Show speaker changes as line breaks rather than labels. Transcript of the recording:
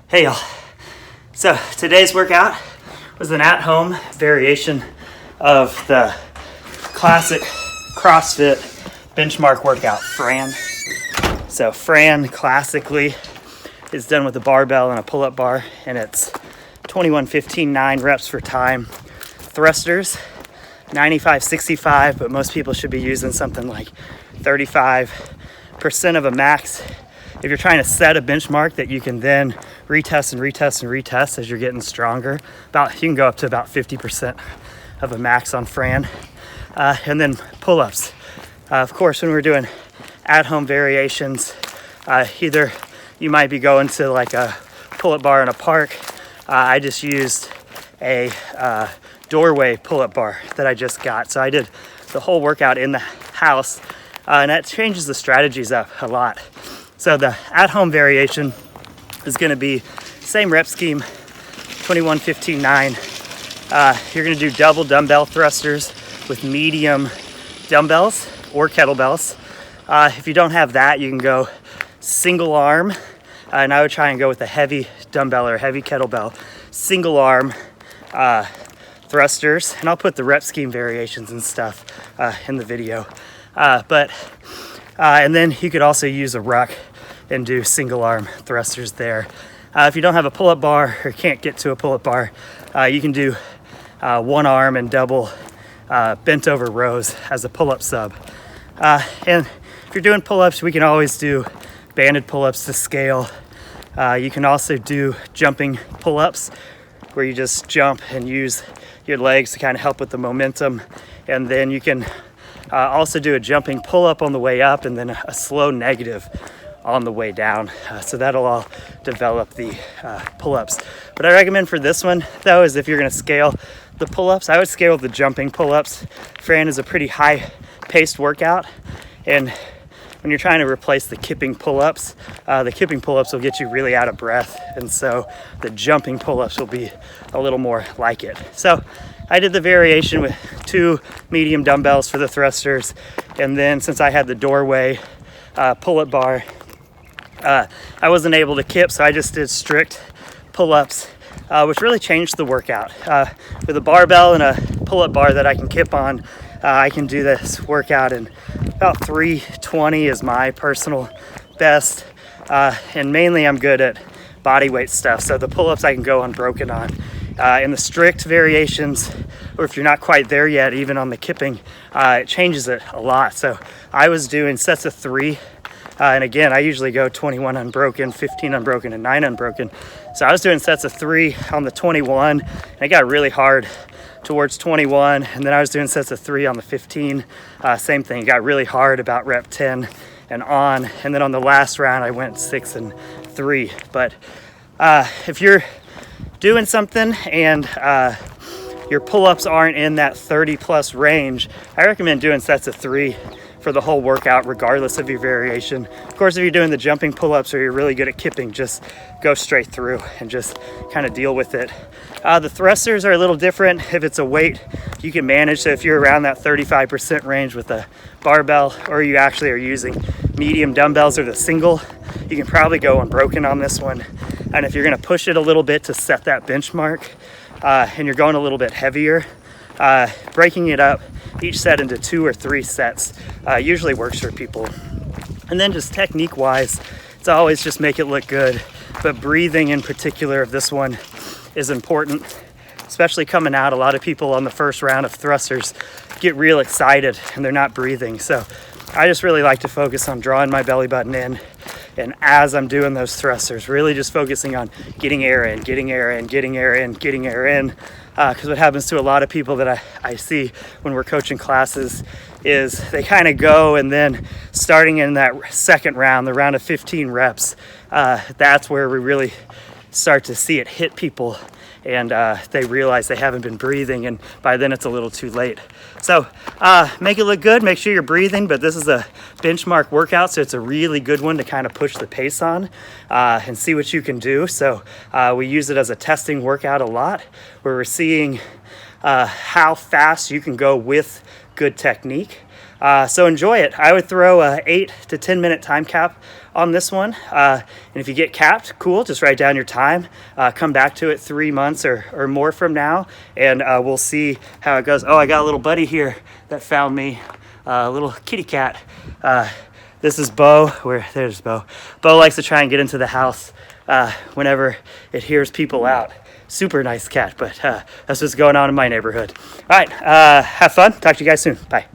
Hey y'all, so today's workout was an at-home variation of the classic CrossFit benchmark workout, Fran. So Fran classically is done with a barbell and a pull-up bar, and it's 21, 15, 9 reps for time. Thrusters, 95, 65, but most people should be using something like 35% of a max. If you're trying to set a benchmark that you can then retest and retest and retest as you're getting stronger, you can go up to about 50% of a max on Fran. And then pull-ups. Of course, when we're doing at-home variations, either you might be going to like a pull-up bar in a park. I just used a doorway pull-up bar that I just got. So I did the whole workout in the house, and that changes the strategies up a lot. So the at-home variation is going to be same rep scheme, 21, 15, 9. You're going to do double dumbbell thrusters with medium dumbbells or kettlebells. If you don't have that, you can go single arm, and I would try and go with a heavy dumbbell or heavy kettlebell. Single arm thrusters, and I'll put the rep scheme variations and stuff in the video. And then you could also use a ruck and do single arm thrusters there. If you don't have a pull-up bar or can't get to a pull-up bar, you can do one arm and double bent over rows as a pull-up sub. And if you're doing pull-ups, we can always do banded pull-ups to scale. You can also do jumping pull-ups where you just jump and use your legs to kind of help with the momentum. And then you can also do a jumping pull-up on the way up and then a slow negative on the way down. So that'll all develop the pull-ups. What I recommend for this one, though, is if you're going to scale the pull-ups, I would scale the jumping pull-ups. Fran is a pretty high-paced workout, and when you're trying to replace the kipping pull-ups will get you really out of breath, and so the jumping pull-ups will be a little more like it. So I did the variation with 2 medium dumbbells for the thrusters, and then since I had the doorway pull-up bar, I wasn't able to kip, so I just did strict pull-ups, which really changed the workout. With a barbell and a pull-up bar that I can kip on, I can do this workout in about 320 is my personal best, and mainly I'm good at body weight stuff, so the pull-ups I can go unbroken on. In the strict variations, or if you're not quite there yet, even on the kipping, it changes it a lot. So I was doing sets of 3, and again, I usually go 21 unbroken, 15 unbroken, and 9 unbroken. So I was doing sets of 3 on the 21, and it got really hard towards 21, and then I was doing sets of 3 on the 15. Same thing, it got really hard about rep 10 and on, and then on the last round, I went 6 and 3. But if you're doing something and your pull-ups aren't in that 30 plus range, I recommend doing sets of 3 for the whole workout regardless of your variation. Of course, if you're doing the jumping pull-ups or you're really good at kipping, just go straight through and just kind of deal with it. The thrusters are a little different. If it's a weight you can manage, so if you're around that 35% range with a barbell, or you actually are using medium dumbbells or the single, you can probably go unbroken on this one. And if you're going to push it a little bit to set that benchmark, and you're going a little bit heavier, breaking it up each set into 2 or 3 sets usually works for people. And then just technique wise, it's always just make it look good, but breathing in particular of this one is important, especially coming out. A lot of people on the first round of thrusters get real excited and they're not breathing. So I just really like to focus on drawing my belly button in, and as I'm doing those thrusters, really just focusing on getting air in, getting air in, getting air in, getting air in. Because what happens to a lot of people that I see when we're coaching classes is they kind of go, and then starting in that second round, the round of 15 reps, that's where we really start to see it hit people, and they realize they haven't been breathing, and by then it's a little too late. So make it look good, make sure you're breathing, but this is a benchmark workout, so it's a really good one to kind of push the pace on and see what you can do. So we use it as a testing workout a lot, where we're seeing how fast you can go with good technique. So enjoy it. I would throw a 8 to 10 minute time cap on this one. And if you get capped, cool, just write down your time. Come back to it 3 months or more from now, and we'll see how it goes. Oh, I got a little buddy here that found me, a little kitty cat. This is Bo. There's Bo. Bo likes to try and get into the house whenever it hears people out. Super nice cat, but that's what's going on in my neighborhood. All right, have fun. Talk to you guys soon. Bye.